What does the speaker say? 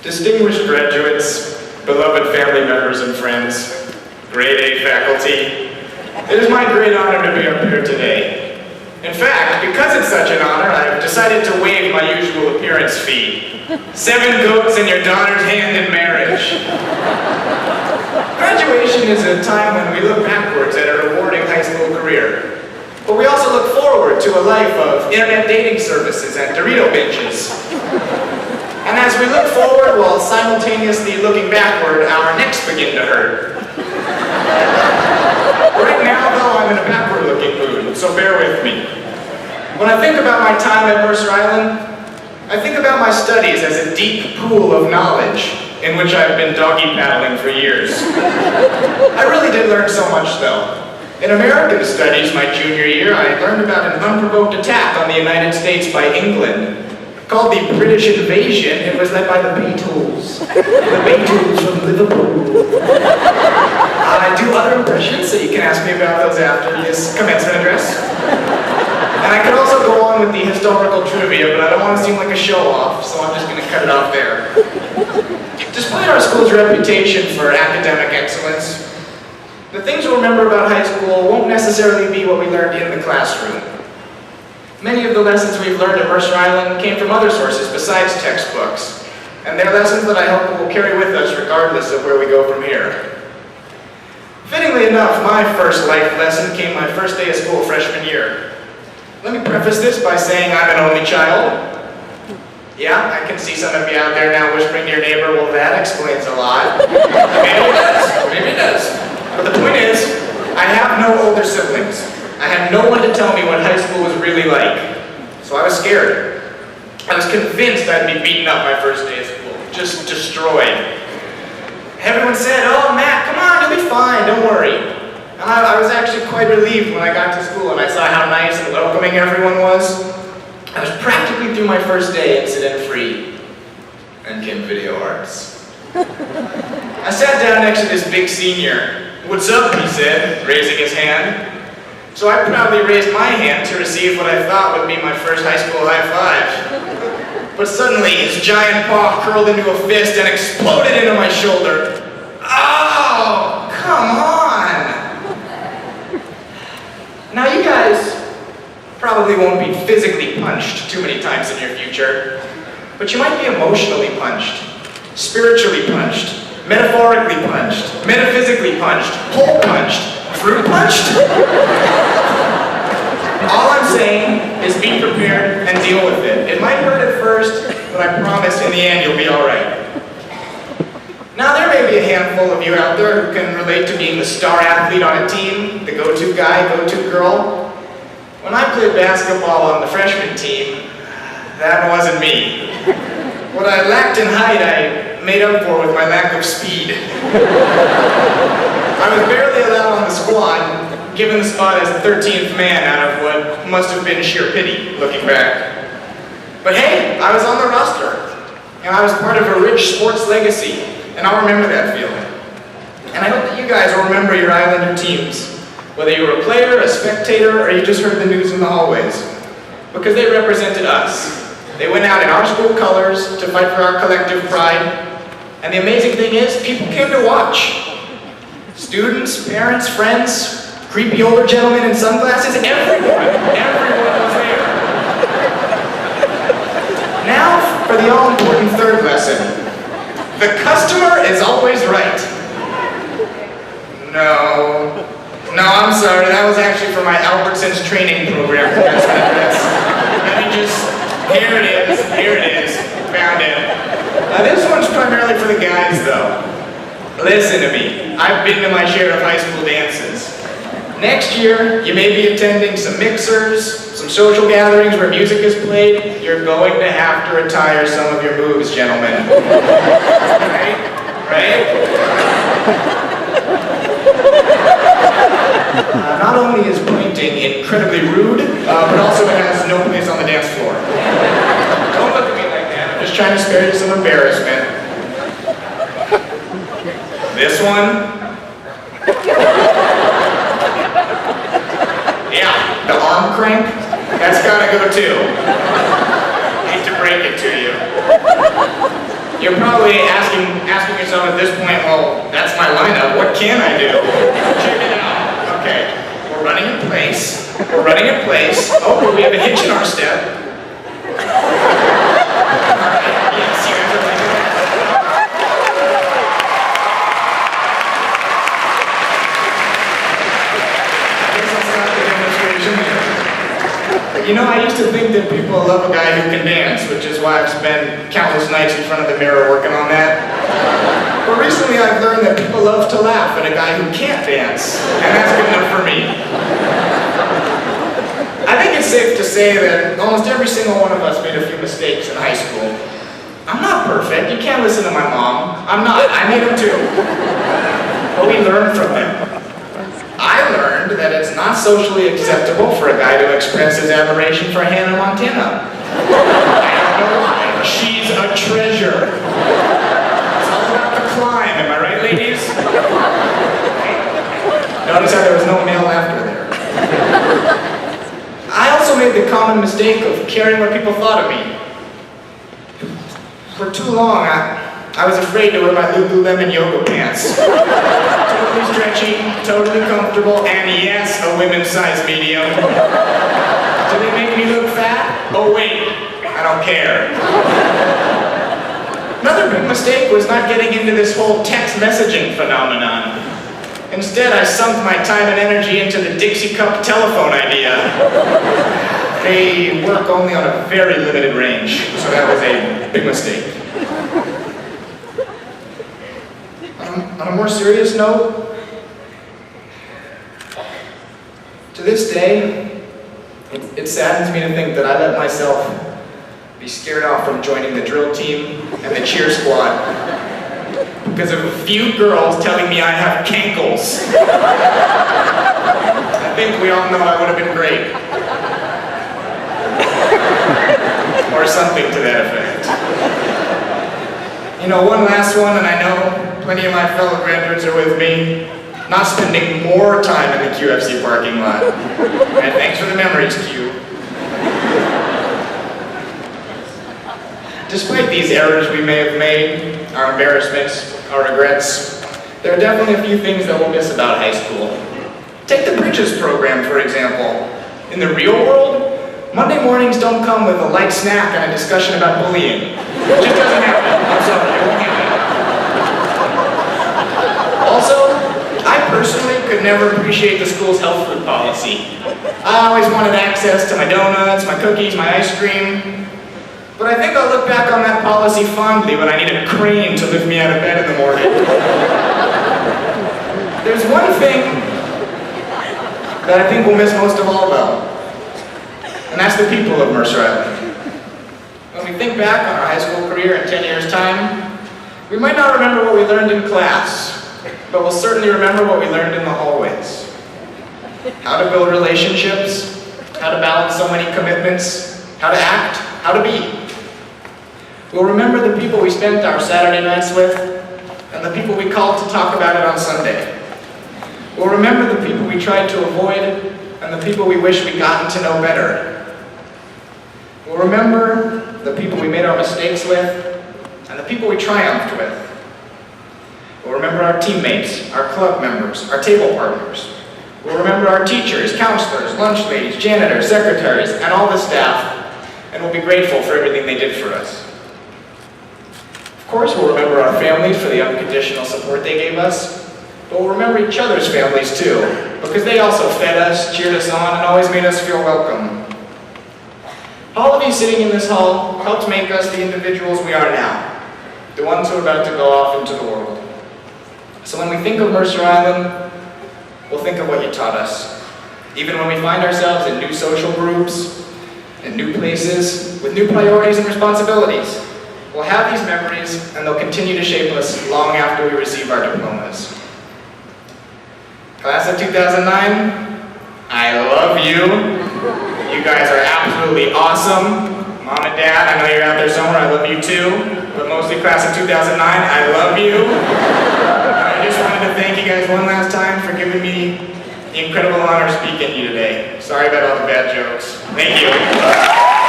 Distinguished graduates, beloved family members and friends, grade A faculty, it is my great honor to be up here today. In fact, because it's such an honor, I've decided to waive my usual appearance fee. 7 goats and your daughter's hand in marriage. Graduation is a time when we look backwards at a rewarding high school career. But we also look forward to a life of internet dating services and Dorito binges. And as we look forward while simultaneously looking backward, our necks begin to hurt. Right now, though, I'm in a backward-looking mood, so bear with me. When I think about my time at Mercer Island, I think about my studies as a deep pool of knowledge in which I've been doggy paddling for years. I really did learn so much, though. In American studies, my junior year, I learned about an unprovoked attack on the United States by England. Called the British Invasion, it was led by the Beatles. The Beatles from Liverpool. I do other impressions, so you can ask me about those after this commencement address. And I could also go on with the historical trivia, but I don't want to seem like a show-off, so I'm just going to cut it off there. Despite our school's reputation for academic excellence, the things we'll remember about high school won't necessarily be what we learned in the classroom. Many of the lessons we've learned at Mercer Island came from other sources besides textbooks, and they're lessons that I hope will carry with us regardless of where we go from here. Fittingly enough, my first life lesson came my first day of school freshman year. Let me preface this by saying I'm an only child. Yeah, I can see some of you out there now whispering to your neighbor, well, that explains a lot. Maybe it does. But the point is, I have no older siblings. I had no one to tell me what high school was really like. So I was scared. I was convinced I'd be beaten up my first day of school, just destroyed. Everyone said, oh, Matt, come on, you'll be fine, don't worry. And I was actually quite relieved when I got to school and I saw how nice and welcoming everyone was. I was practically through my first day incident-free. And came video arts. I sat down next to this big senior. What's up, he said, raising his hand. So I proudly raised my hand to receive what I thought would be my first high school high five. But suddenly, his giant paw curled into a fist and exploded into my shoulder. Oh, come on! Now you guys probably won't be physically punched too many times in your future, but you might be emotionally punched, spiritually punched, metaphorically punched, metaphysically punched, hole punched, fruit punched? All I'm saying is be prepared and deal with it. It might hurt at first, but I promise in the end you'll be alright. Now there may be a handful of you out there who can relate to being the star athlete on a team, the go-to guy, go-to girl. When I played basketball on the freshman team, that wasn't me. What I lacked in height, I made up for with my lack of speed. I was barely allowed on the squad, given the spot as the 13th man out of what must have been sheer pity, looking back. But hey, I was on the roster, and I was part of a rich sports legacy, and I'll remember that feeling. And I hope that you guys will remember your Islander teams, whether you were a player, a spectator, or you just heard the news in the hallways, because they represented us. They went out in our school colors to fight for our collective pride, and the amazing thing is, people came to watch. Students, parents, friends, creepy older gentlemen in sunglasses, everyone was there. Now for the all-important third lesson. The customer is always right. No, I'm sorry, that was actually for my Albertsons training program. Let me just, here it is, found it. This one's primarily for the guys though. Listen to me, I've been to my share of high school dances. Next year, you may be attending some mixers, some social gatherings where music is played. You're going to have to retire some of your moves, gentlemen. Right? Not only is pointing incredibly rude, but also it has no place on the dance floor. Don't look at me like that, I'm just trying to spare you some embarrassment. This one? Yeah, the arm crank? That's gotta go too. Hate to break it to you. You're probably asking yourself at this point, well, that's my lineup, what can I do? Check it out. Okay, we're running in place. Oh, we have a hitch in our step. Alright, yes, you guys are like that. I guess that's not the demonstration there. You know, I used to think that people love a guy who can dance, which is why I've spent countless nights in front of the mirror working on that. But recently I've learned that people love to laugh at a guy who can't dance, and that's good enough for me. I think it's safe to say that almost every single one of us made a few mistakes in high school. I'm not perfect, you can't listen to my mom. I'm not, I made them too. But we learn from them. I learned that it's not socially acceptable for a guy to express his admiration for Hannah Montana. I don't know why. She's a treasure. It's all about the climb, am I right, ladies? Notice how there was no male laughter there. I also made the common mistake of caring what people thought of me. For too long, I was afraid to wear my Lululemon yoga pants. Totally stretchy, totally comfortable, and yes, a women's size medium. Do they make me look fat? Oh wait, I don't care. Another big mistake was not getting into this whole text messaging phenomenon. Instead, I sunk my time and energy into the Dixie Cup telephone idea. They work only on a very limited range, so that was a big mistake. On a more serious note, to this day, it saddens me to think that I let myself be scared off from joining the drill team and the cheer squad because of a few girls telling me I have cankles. I think we all know I would have been great. Or something to that effect. You know, one last one, and I know plenty of my fellow graduates are with me, not spending more time in the QFC parking lot. And thanks for the memories, Q. Despite these errors we may have made, our embarrassments, our regrets, there are definitely a few things that we'll miss about high school. Take the Bridges program, for example. In the real world, Monday mornings don't come with a light snack and a discussion about bullying. It just doesn't happen. I'm sorry, it won't happen. Also, I personally could never appreciate the school's health food policy. I always wanted access to my donuts, my cookies, my ice cream. But I think I'll look back on that policy fondly when I need a crane to lift me out of bed in the morning. There's one thing that I think we'll miss most of all, though. And that's the people of Mercer Island. When we think back on our high school career in 10 years' time, we might not remember what we learned in class, but we'll certainly remember what we learned in the hallways. How to build relationships, how to balance so many commitments, how to act, how to be. We'll remember the people we spent our Saturday nights with, and the people we called to talk about it on Sunday. We'll remember the people we tried to avoid, and the people we wish we'd gotten to know better. We'll remember the people we made our mistakes with, and the people we triumphed with. We'll remember our teammates, our club members, our table partners. We'll remember our teachers, counselors, lunch ladies, janitors, secretaries, and all the staff, and we'll be grateful for everything they did for us. Of course, we'll remember our families for the unconditional support they gave us, but we'll remember each other's families too, because they also fed us, cheered us on, and always made us feel welcome. All of you sitting in this hall helped make us the individuals we are now, the ones who are about to go off into the world. So when we think of Mercer Island, we'll think of what you taught us. Even when we find ourselves in new social groups, in new places, with new priorities and responsibilities, we'll have these memories and they'll continue to shape us long after we receive our diplomas. Class of 2009, I love you. You guys are absolutely awesome. Mom and Dad, I know you're out there somewhere, I love you too. But mostly class of 2009, I love you. I just wanted to thank you guys one last time for giving me the incredible honor of speaking to you today. Sorry about all the bad jokes. Thank you.